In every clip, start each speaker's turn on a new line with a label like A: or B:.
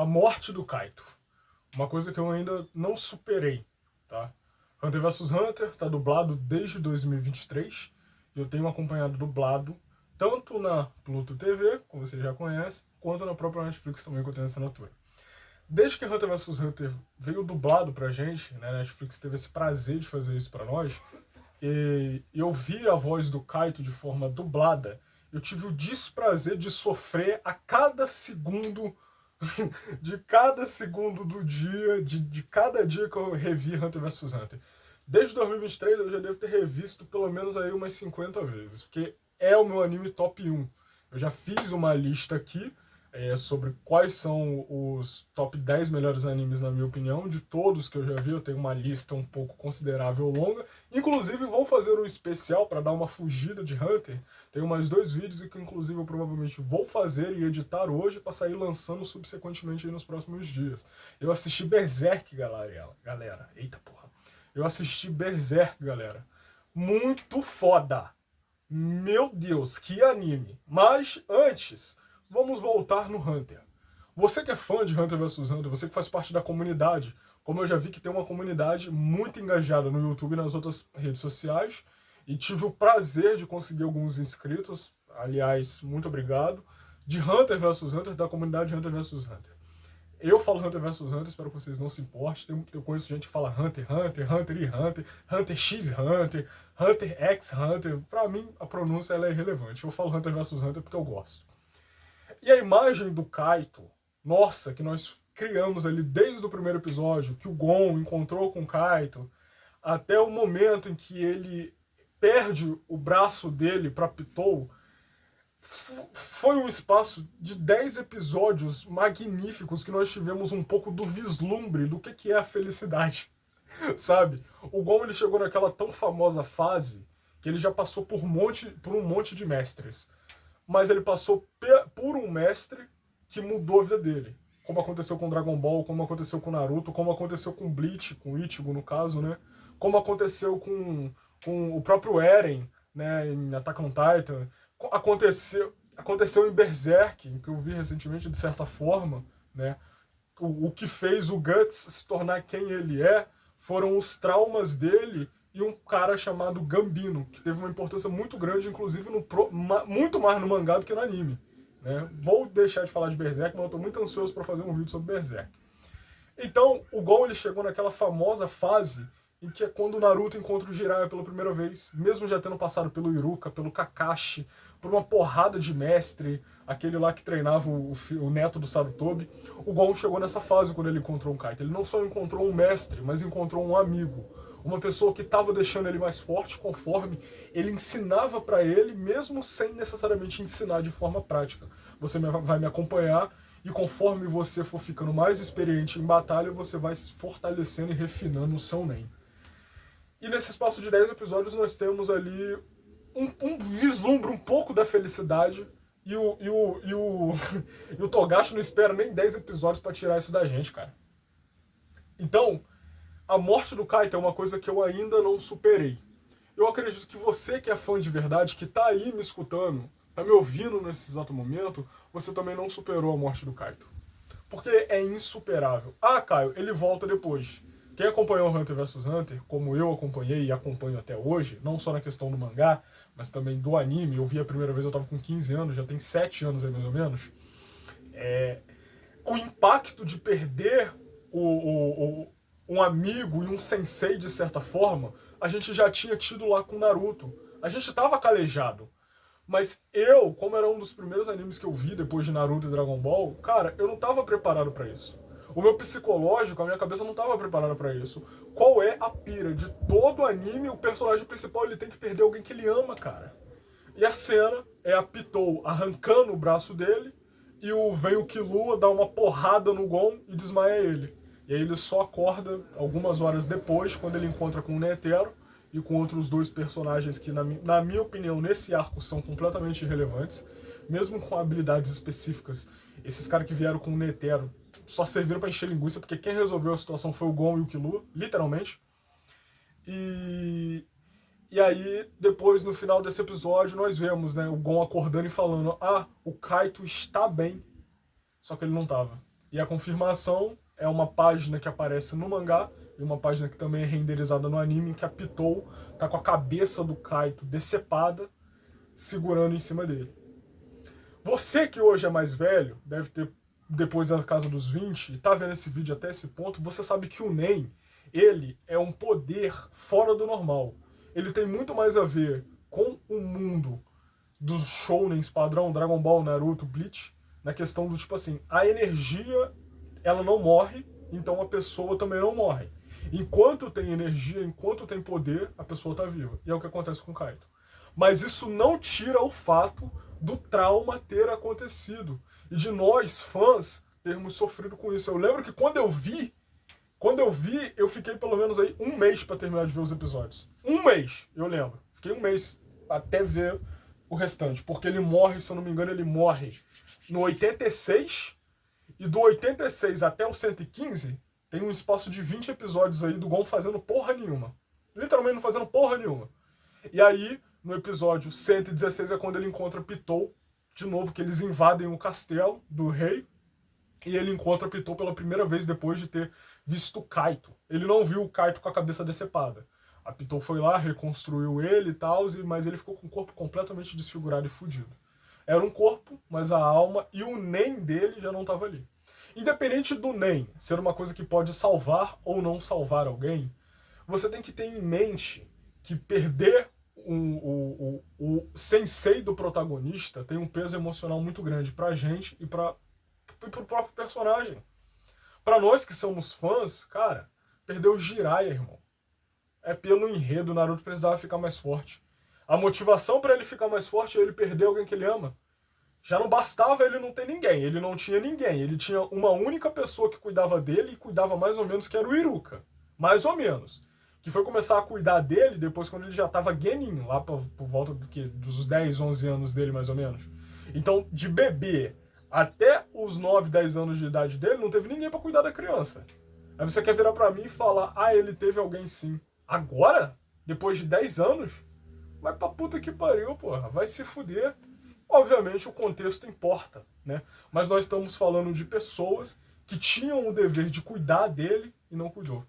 A: a morte do Kaito. Uma coisa que eu ainda não superei, tá? Hunter vs Hunter tá dublado desde 2023 e eu tenho acompanhado dublado tanto na Pluto TV, como você já conhece, quanto na própria Netflix também, que eu tenho assinatura. Desde que Hunter vs Hunter veio dublado pra gente, né, a Netflix teve esse prazer de fazer isso pra nós, e eu vi a voz do Kaito de forma dublada, eu tive o desprazer de sofrer a cada segundo de cada segundo do dia, de cada dia que eu revi Hunter vs Hunter. Desde 2023 eu já devo ter revisto pelo menos aí umas 50 vezes, porque é o meu anime top 1. Eu já fiz uma lista aqui sobre quais são os top 10 melhores animes, na minha opinião. De todos que eu já vi, eu tenho uma lista um pouco considerável longa. Inclusive, vou fazer um especial para dar uma fugida de Hunter. Tenho mais 2 vídeos que, inclusive, eu provavelmente vou fazer e editar hoje para sair lançando subsequentemente aí nos próximos dias. Eu assisti Berserk, galera. Eita porra. Eu assisti Berserk, galera. Muito foda. Meu Deus, que anime. Mas antes, vamos voltar no Hunter. Você que é fã de Hunter vs Hunter, você que faz parte da comunidade, como eu já vi que tem uma comunidade muito engajada no YouTube e nas outras redes sociais, e tive o prazer de conseguir alguns inscritos, aliás, muito obrigado, de Hunter vs Hunter, da comunidade Hunter vs Hunter. Eu falo Hunter vs Hunter, espero que vocês não se importem. Eu conheço gente que fala Hunter, Hunter, Hunter e Hunter, Hunter X Hunter, Hunter X Hunter. Pra mim, a pronúncia ela é irrelevante. Eu falo Hunter vs Hunter porque eu gosto. E a imagem do Kaito, nossa, que nós criamos ali desde o primeiro episódio, que o Gon encontrou com o Kaito, até o momento em que ele perde o braço dele pra Pitou, foi um espaço de 10 episódios magníficos que nós tivemos um pouco do vislumbre do que é a felicidade, sabe? O Gon ele chegou naquela tão famosa fase que ele já passou por um monte de mestres, mas ele passou por um mestre que mudou a vida dele, como aconteceu com Dragon Ball, como aconteceu com Naruto, como aconteceu com Bleach, com Ichigo no caso, né? Como aconteceu com o próprio Eren, né, em Attack on Titan. Aconteceu em Berserk, que eu vi recentemente de certa forma, né? O que fez o Guts se tornar quem ele é foram os traumas dele e um cara chamado Gambino, que teve uma importância muito grande, inclusive muito mais no mangá do que no anime. Né? Vou deixar de falar de Berserk, mas eu estou muito ansioso para fazer um vídeo sobre Berserk. Então, o Gon ele chegou naquela famosa fase em que é quando o Naruto encontra o Jiraiya pela primeira vez, mesmo já tendo passado pelo Iruka, pelo Kakashi, por uma porrada de mestre, aquele lá que treinava o neto do Sarutobi. O Gon chegou nessa fase quando ele encontrou um Kaito. Ele não só encontrou um mestre, mas encontrou um amigo. Uma pessoa que estava deixando ele mais forte conforme ele ensinava para ele, mesmo sem necessariamente ensinar de forma prática. Você vai me acompanhar e conforme você for ficando mais experiente em batalha, você vai se fortalecendo e refinando o seu Nen. E nesse espaço de 10 episódios nós temos ali um vislumbre um pouco da felicidade e o Togashi não espera nem 10 episódios para tirar isso da gente, cara. Então, a morte do Kaito é uma coisa que eu ainda não superei. Eu acredito que você que é fã de verdade, que tá aí me escutando, tá me ouvindo nesse exato momento, você também não superou a morte do Kaito. Porque é insuperável. Ah, Caio, ele volta depois. Quem acompanhou Hunter vs Hunter, como eu acompanhei e acompanho até hoje, não só na questão do mangá, mas também do anime, eu vi a primeira vez, eu tava com 15 anos, já tem 7 anos aí mais ou menos, o impacto de perder um amigo e um sensei de certa forma, a gente já tinha tido lá com Naruto. A gente tava calejado. Mas eu, como era um dos primeiros animes que eu vi depois de Naruto e Dragon Ball, cara, eu não tava preparado para isso. O meu psicológico, a minha cabeça não tava preparada para isso. Qual é a pira? De todo anime, o personagem principal ele tem que perder alguém que ele ama, cara. E a cena é a Pitou arrancando o braço dele e vem o Killua dar uma porrada no Gon e desmaia ele. E aí ele só acorda algumas horas depois, quando ele encontra com o Netero e com outros 2 personagens que, na minha opinião, nesse arco são completamente irrelevantes, mesmo com habilidades específicas. Esses caras que vieram com o Netero só serviram para encher linguiça, porque quem resolveu a situação foi o Gon e o Killua, literalmente. E aí, depois, no final desse episódio, nós vemos, né, o Gon acordando e falando: ah, o Kaito está bem. Só que ele não estava. E a confirmação é uma página que aparece no mangá e uma página que também é renderizada no anime, que a Pitou tá com a cabeça do Kaito decepada, segurando em cima dele. Você que hoje é mais velho, deve ter depois da casa dos 20, e tá vendo esse vídeo até esse ponto, você sabe que o Nen, ele é um poder fora do normal. Ele tem muito mais a ver com o mundo dos shounens padrão, Dragon Ball, Naruto, Bleach, na questão do tipo assim, a energia, ela não morre, então a pessoa também não morre. Enquanto tem energia, enquanto tem poder, a pessoa tá viva. E é o que acontece com o Kaito. Mas isso não tira o fato do trauma ter acontecido. E de nós, fãs, termos sofrido com isso. Eu lembro que quando eu vi, eu fiquei pelo menos aí um mês para terminar de ver os episódios. Um mês, eu lembro. Fiquei um mês até ver o restante. Porque ele morre, se eu não me engano, ele morre no 86. E do 86 até o 115, tem um espaço de 20 episódios aí do Gon fazendo porra nenhuma. Literalmente não fazendo porra nenhuma. E aí, no episódio 116 é quando ele encontra Pitou, de novo, que eles invadem o castelo do rei, e ele encontra Pitou pela primeira vez depois de ter visto Kaito. Ele não viu o Kaito com a cabeça decepada. A Pitou foi lá, reconstruiu ele e tal, mas ele ficou com o corpo completamente desfigurado e fudido. Era um corpo, mas a alma e o Nen dele já não estava ali. Independente do Nen ser uma coisa que pode salvar ou não salvar alguém, você tem que ter em mente que perder o sensei do protagonista tem um peso emocional muito grande pra gente e pro próprio personagem. Pra nós que somos fãs, cara, perder o Jiraiya, irmão. É pelo enredo, o Naruto precisava ficar mais forte. A motivação pra ele ficar mais forte é ele perder alguém que ele ama. Já não bastava ele não ter ninguém, ele não tinha ninguém. Ele tinha uma única pessoa que cuidava dele e cuidava mais ou menos, que era o Iruka. Mais ou menos. Que foi começar a cuidar dele depois quando ele já estava geninho, lá por volta dos 10, 11 anos dele, mais ou menos. Então, de bebê até os 9, 10 anos de idade dele, não teve ninguém para cuidar da criança. Aí você quer virar para mim e falar, ah, ele teve alguém sim. Agora? Depois de 10 anos? Vai pra puta que pariu, porra. Vai se fuder. Obviamente o contexto importa, né? Mas nós estamos falando de pessoas que tinham o dever de cuidar dele e não cuidou.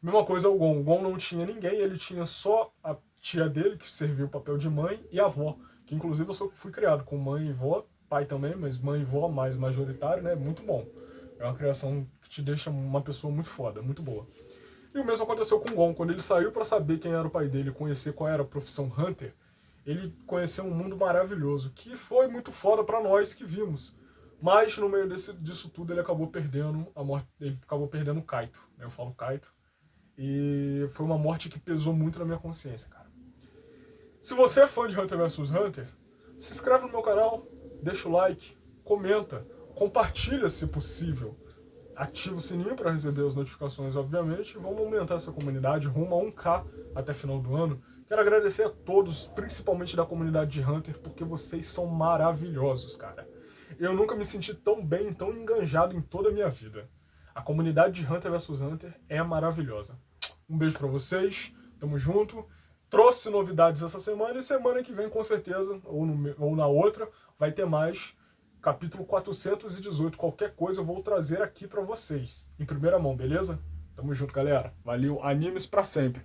A: Mesma coisa o Gon. O Gon não tinha ninguém, ele tinha só a tia dele, que serviu o papel de mãe, e a avó, que inclusive eu fui criado com mãe e vó, pai também, mas mãe e vó mais majoritário, né? Muito bom. É uma criação que te deixa uma pessoa muito foda, muito boa. E o mesmo aconteceu com o Gon. Quando ele saiu para saber quem era o pai dele, conhecer qual era a profissão Hunter, ele conheceu um mundo maravilhoso, que foi muito foda para nós que vimos. Mas no meio disso tudo ele acabou perdendo a morte, ele acabou perdendo o Kaito, né? Eu falo Kaito. E foi uma morte que pesou muito na minha consciência, cara. Se você é fã de Hunter vs Hunter, se inscreve no meu canal, deixa o like, comenta, compartilha se possível. Ativa o sininho para receber as notificações, obviamente. Vamos aumentar essa comunidade rumo a 1K até final do ano. Quero agradecer a todos, principalmente da comunidade de Hunter, porque vocês são maravilhosos, cara. Eu nunca me senti tão bem, tão enganjado em toda a minha vida. A comunidade de Hunter vs Hunter é maravilhosa. Um beijo pra vocês, tamo junto. Trouxe novidades essa semana e semana que vem, com certeza, ou na outra, vai ter mais. Capítulo 418, qualquer coisa eu vou trazer aqui pra vocês, em primeira mão, beleza? Tamo junto, galera. Valeu, animes pra sempre.